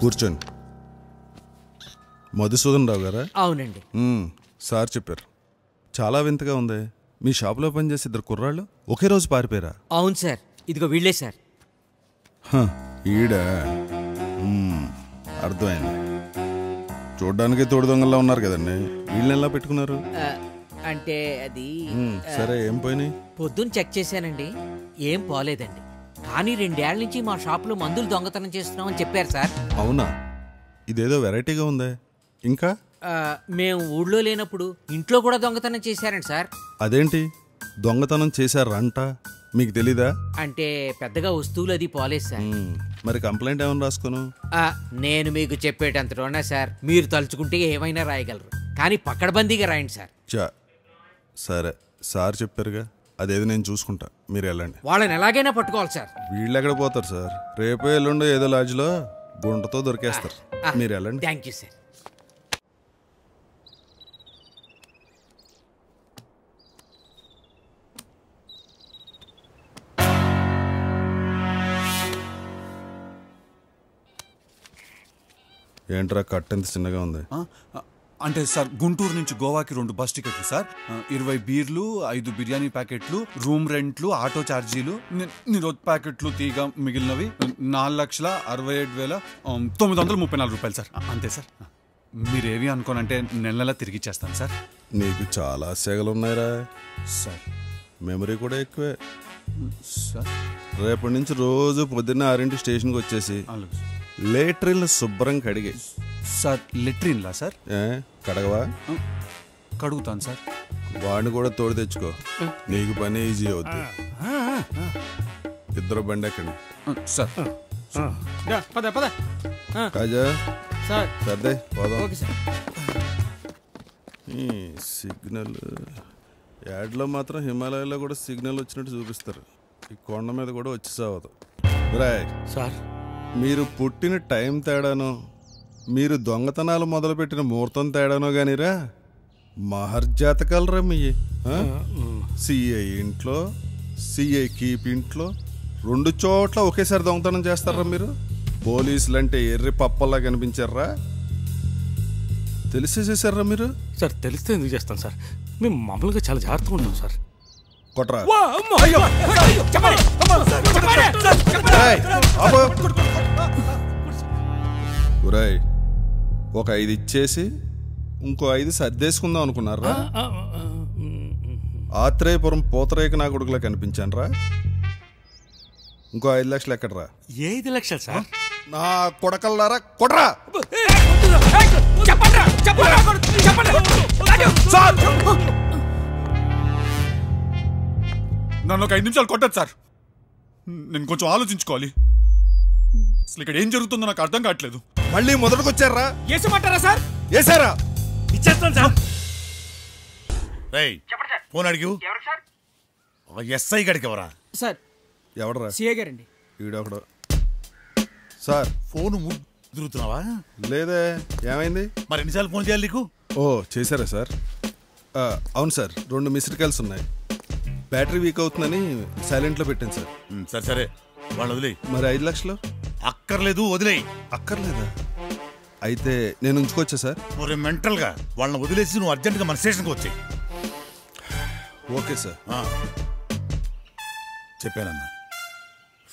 కూర్చోండి. మధుసూదన్ రావు గారా? అవునండి. సార్ చెప్పారు. చాలా వింతగా ఉంది. మీ షాప్లో పనిచేసే ఇద్దరు కుర్రాళ్ళు ఒకే రోజు పారిపోయారా? అవును సార్, ఇదిగో వీళ్ళే సార్. ఈడా అర్థమైంది. చూడ్డానికి తోడు దొంగల్లా ఉన్నారు కదండి. వీళ్ళని ఎలా పెట్టుకున్నారు? అంటే అది సరే, ఏం పోయినాయి? పొద్దున్న చెక్ చేశానండి, ఏం పోలేదండి. కానీ 2 ఏళ్ల నుంచి మా షాప్లో మందులు దొంగతనం చేస్తున్నామని చెప్పారు సార్. అవునా? ఇదేదో వెరైటీగా ఉందే. ఇంకా మేము ఊళ్ళో లేనప్పుడు ఇంట్లో కూడా దొంగతనం చేశారండి సార్. అదేంటి దొంగతనం చేశారంట? మీకు తెలీదా? అంటే పెద్దగా వస్తువులు అది పోలేదు సార్. మరి కంప్లైంట్ ఏమైనా రాసుకోను? నేను మీకు చెప్పేటంతలోనా సార్, మీరు తలుచుకుంటే ఏమైనా రాయగలరు, కానీ పక్కడబందీగా రాయండి సార్. సరే, సార్ చెప్పారుగా, అదేదో నేను చూసుకుంటా, మీరు వెళ్ళండి. వాళ్ళని ఎలాగైనా పట్టుకోవాలి సార్. వీళ్ళు ఎక్కడ పోతారు సార్? రేపో ఎల్లుండో ఏదో లాడ్జ్లో గుంటతో దొరికేస్తారు. మీరు వెళ్ళండి. Thank you sir. ఏంట్రా కట్ ఎంత చిన్నగా ఉంది? అంటే సార్, గుంటూరు నుంచి గోవాకి 2 బస్ టికెట్లు సార్, 20 బీర్లు, 5 బిర్యానీ ప్యాకెట్లు, రూమ్ రెంట్లు, ఆటో ఛార్జీలు, నిరోధ్ ప్యాకెట్లు తీగ మిగిలినవి 4,67,934 రూపాయలు సార్. అంతే సార్. మీరేవి అనుకోనంటే నెల తిరిగి ఇచ్చేస్తాను సార్. నీకు చాలా సేగలు ఉన్నాయిరా సార్. మెమరీ కూడా ఎక్కువే సార్. రేపటి నుంచి రోజు పొద్దున్న 6 స్టేషన్కి వచ్చేసి లేట్రిన్లు శుభ్రం కడిగే సార్. లెట్రిన్లా సార్? కడగవా? కడుగుతాను సార్. వాడిని కూడా తోడు తెచ్చుకో, నీకు పని ఈజీ అవుద్ది. ఇద్దరు బండి ఎక్కండి సార్. కాజా సర్దే పోదాం. సిగ్నల్ యాడ్లో మాత్రం హిమాలయాలో కూడా సిగ్నల్ వచ్చినట్టు చూపిస్తారు. ఈ కొండ మీద కూడా వచ్చి సావదు. రాయ్ సార్, మీరు పుట్టిన టైం తేడానో, మీరు దొంగతనాలు మొదలుపెట్టిన ముహూర్తం తేడానో గానిరా మహర్జాతకాలరా మీ. సిఐ ఇంట్లో, సిఐ కీప్ ఇంట్లో 2 చోట్ల ఒకేసారి దొంగతనం చేస్తారా మీరు? పోలీసులంటే ఎర్రి పప్పల్లా కనిపించారా? తెలిసేసేసారా మీరు? సార్, తెలిస్తే ఎందుకు చేస్తాం సార్, మేము మామూలుగా చాలా జాగ్రత్తగా ఉంటాం సార్. కొట్రా. ఒక 5 ఇచ్చేసి ఇంకో 5 సర్దేసుకుందాం అనుకున్నారా? ఆత్రేయపురం పోతరేక నా కొడుకులా కనిపించాను రా. ఇంకో 5 లక్షలు ఎక్కడరా? 5 లక్షలు సార్? నా కొడకల్లారా కొట్రా. నన్ను ఒక 5 నిమిషాలు కొట్టదు సార్. నేను కొంచెం ఆలోచించుకోవాలి. అసలు ఇక్కడ ఏం జరుగుతుందో నాకు అర్థం కావట్లేదు. మళ్ళీ మొదటికొచ్చారా? వేసమంటారా సార్? వేసారా? ఇచ్చేస్తాను సార్. ఫోన్ అడిగి ఎస్ఐ గడికి ఎవరా సార్? ఎవడరా? సిఐ గారండి. ఈడొకడు. సార్ ఫోన్ తిరుగుతున్నావా? లేదే, ఏమైంది? మరి ఎన్నిసార్లు ఫోన్ చేయాలి నీకు? ఓ చేశారా సార్? అవును సార్, 2 మిస్డ్ కాల్స్ ఉన్నాయి. బ్యాటరీ వీక్ అవుతుందని సైలెంట్లో పెట్టాను సార్. సరే సరే, వాళ్ళు వదిలే. మరి 5 లక్షలు? అక్కర్లేదు, వదిలేయి. అక్కర్లేదా? అయితే నేను ఉంచుకోవచ్చా సార్? మరి మెంటల్గా వాళ్ళని వదిలేసి నువ్వు అర్జెంటుగా మన స్టేషన్కి వచ్చాయి. Okay sir. చెప్పానన్నా.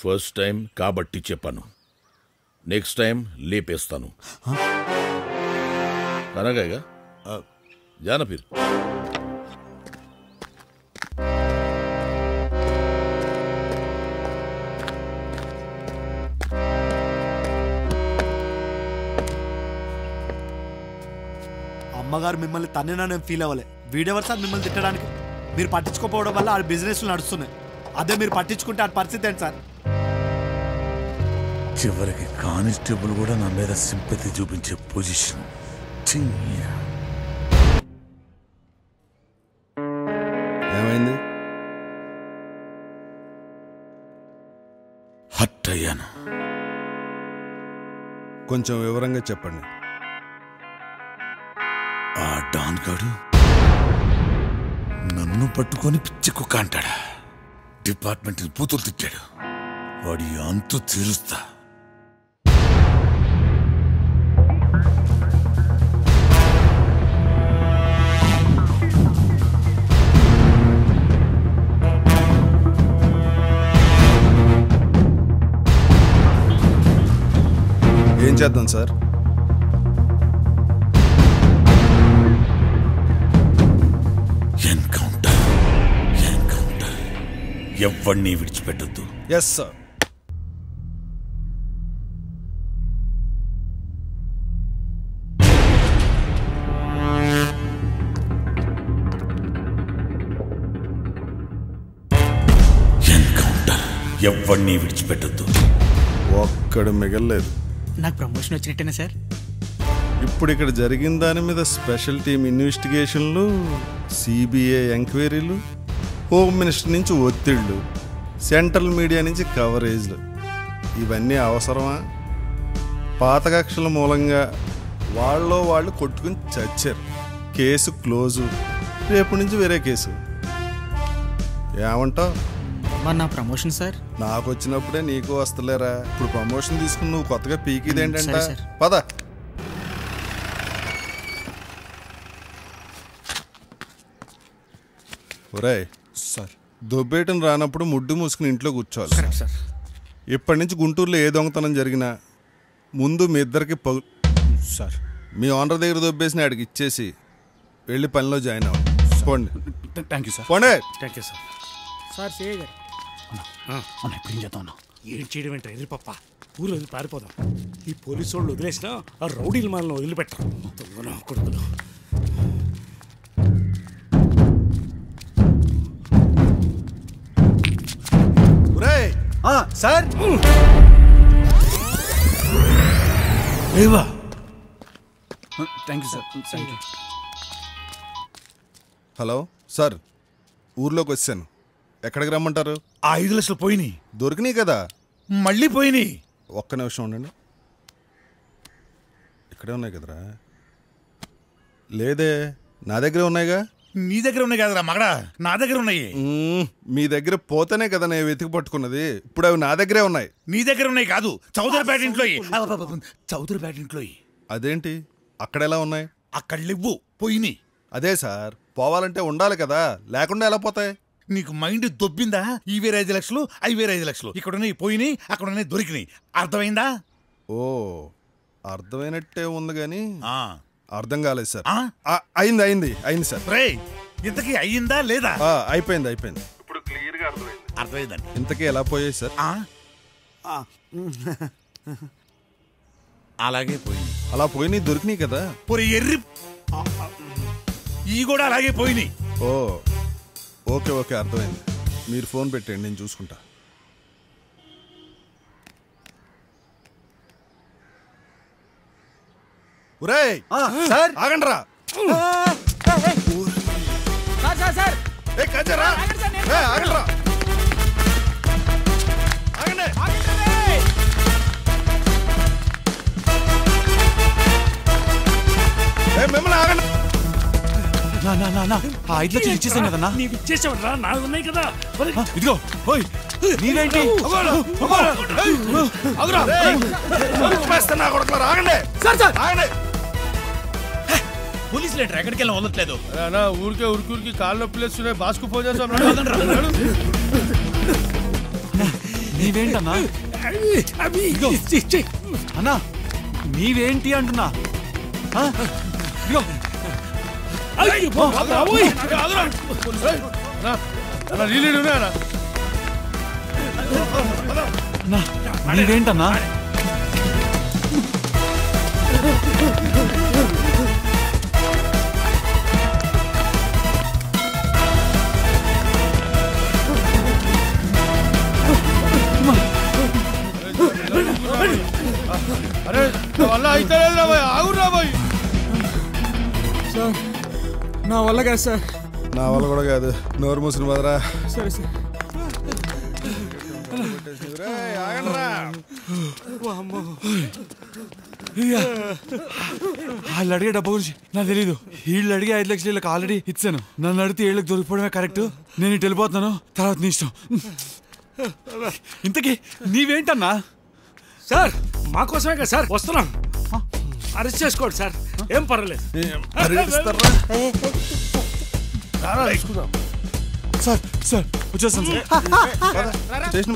ఫస్ట్ టైం కాబట్టి చెప్పాను, నెక్స్ట్ టైం లేపేస్తాను. అనగా జానపీర్. అమ్మగారు మిమ్మల్ని తన్నినా నేను ఫీల్ అవ్వలే. వీడెవరు సార్ మిమ్మల్ని తిట్టడానికి? మీరు పట్టించుకోకపోవడం వల్ల ఆ బిజినెస్లు నడుస్తున్నాయి. అదే మీరు పట్టించుకుంటే ఆ పరిస్థితి ఏంటి సార్? చివరికి కానిస్టేబుల్ కూడా నా మీద సింపతి చూపించే పొజిషన్. ఏమైంది? హట్ అయ్యాను. కొంచెం వివరంగా చెప్పండి. ఆ డాన్ గాడు నన్ను పట్టుకొని పిచ్చి కుక్క అంటాడా? డిపార్ట్మెంట్ బూతులు తిట్టాడు. వాడి అంతు తీరుస్తా. చేద్దాం సార్? ఎన్కౌంటర్ ఎన్కౌంటర్ ఎవరిని విడిచిపెట్టద్దు. Yes sir. ఎన్కౌంటర్ ఎవరిని విడిచిపెట్టద్దు. ఒక్కడు మిగల్లేదు. నాకు ప్రమోషన్ వచ్చినట్టేనా సార్? ఇప్పుడు ఇక్కడ జరిగిన దాని మీద స్పెషల్ టీమ్ ఇన్వెస్టిగేషన్లు, సిబిఐ ఎంక్వైరీలు, హోమ్ మినిస్టర్ నుంచి ఒత్తిళ్లు, సెంట్రల్ మీడియా నుంచి కవరేజ్లు, ఇవన్నీ అవసరమా? పాత కక్షల మూలంగా వాళ్ళు కొట్టుకుని చచ్చారు. Case close. రేపు నుంచి వేరే కేసు. ఏమంటావు? మరి నా ప్రమోషన్ సార్? నాకు వచ్చినప్పుడే నీకు వస్తలేరా? ఇప్పుడు ప్రమోషన్ తీసుకుని నువ్వు కొత్తగా పీకిదేంటంట? సరే సార్. పద. ఒరేయ్ సార్ దొబ్బేయటం రానప్పుడు ముడ్డు మూసుకుని ఇంట్లో కూర్చోవాలి. సార్ ఇప్పటి నుంచి గుంటూరులో ఏ దొంగతనం జరిగినా ముందు మీ ఇద్దరికి సార్ మీ ఓనర్ దగ్గర దొబ్బేసిన ఆడికి ఇచ్చేసి వెళ్ళి పనిలో జాయిన్ అవ్వండి. పోండి థ్యాంక్ యూ సార్. పోండి. Thank you sir. Sir CI గారు. అన్న ఇప్పుడు ఏం చేద్దాం అన్న? ఏం చేయడం ఏంటో ఎదురు పప్ప, ఊరు వదిలి పారిపోదాం. ఈ పోలీసు వాళ్ళు వదిలేసినా ఆ రౌడీలు మనల్ని వదిలిపెట్టరు. దొంగన కొడుకులు. ఒరేయ్ సార్ లేవా? Thank you sir. Thank you. Hello sir, ఊర్లోకి వచ్చాను. ఎక్కడికి రమ్మంటారు? ఆ 5 లక్షలు పోయినాయి. దొరికినాయి కదా. మళ్ళీ పోయినాయి. ఒక్క నిమిషం ఉండండి. ఇక్కడే ఉన్నాయి కదరా? లేదే, నా దగ్గరే ఉన్నాయిగా. నీ దగ్గర ఉన్నాయి కదరా మగడా, నా దగ్గర ఉన్నాయి. మీ దగ్గర పోతేనే కదా నేను వెతికి పట్టుకున్నది. ఇప్పుడు అవి నా దగ్గరే ఉన్నాయి. నీ దగ్గర ఉన్నాయి కాదు, చౌదరిపేట ఇంట్లో. చౌదరిపేట ఇంట్లో. అదేంటి అక్కడ ఎలా ఉన్నాయి? అక్కడ లేవు, పోయినాయి. అదే సార్, పోవాలంటే ఉండాలి కదా, లేకుండా ఎలా పోతాయి? నీకు మైండ్ దొబ్బిందా? ఈ వేరే 5 లక్షలు, అవి వేరే 5 లక్షలు. ఇక్కడ ఉన్నాయి పోయినాయి, అక్కడ ఉన్నాయి దొరికినాయి. అర్థమైందా? ఓ, అర్థమైనట్టే ఉంది కానీ ఆ అర్థం కాలేదు సార్. ఆ? అయింది అయింది అయింది సార్. రే, ఇంతకీ అయ్యిందా లేదా? అయిపోయింది. ఇప్పుడు క్లియర్ గా అర్థమైంది. అర్థమైందండి. ఇంతకీ ఎలా పోయాయి సార్? అలాగే పోయింది. అలా పోయినాయి, దొరికినాయి కదా. పొరి ఎర్రి ఈ కూడా అలాగే పోయినాయి. ఓ ఓకే ఓకే, అర్థమైంది. మీరు ఫోన్ పెట్టండి, నేను చూసుకుంటా. ఒరేయ్ సార్ ఆగండి రా. సార్ ఏ కజరా, ఆగండి రా. ఆగండి. మిమ్మల్ని ఆగండి. నా 5 లక్షలు ఇచ్చేసాం కదన్నా. నీకు ఇచ్చేసావు రా, నాలుగు ఉన్నాయి కదా. మరి ఇదిగో ఓయ్, నీవేంటి? ఆగండి సార్ సార్ ఆగండి. పోలీసులు ఏంట్రా ఎక్కడికి వెళ్ళి వదలట్లేదు? ఊరికే ఉరికి కాళ్ళు నొప్పి వస్తున్నాయి. బాస్కు ఫోన్ చేస్తాం. నీవేంటన్నా? అవి ఇదిగో. ఇచ్చేయ్. అన్నా నీవేంటి అంటున్నా? ఇదిగో. అయ్యో, బాబోయ్. అన్నా, నీవేంటన్నా? అరే వల్ల అయితే ఆగురా బాయ్. సార్ నా వల్ల కాదు సార్. నా వల్ల కూడా కాదు. నోరు మూసిన బదరా. సరే సార్. వాళ్ళు అడిగే డబ్బు గురించి నాకు తెలీదు. వీళ్ళు అడిగే 5 లక్షలు వీళ్ళకి ఆల్రెడీ ఇచ్చాను. నన్ను అడిగితే 7 లక్షలు దొరికిపోవడమే కరెక్ట్. నేను ఇటు వెళ్ళిపోతున్నాను, తర్వాత నీ ఇష్టం. ఇంతకీ నీవేంటన్నా? సార్ మా కోసమే కదా సార్ వస్తున్నాం. అరెస్ట్ చేసుకోండి సార్, ఏం పర్వాలేదు. సార్ వచ్చేస్తాను సార్. స్టేషన్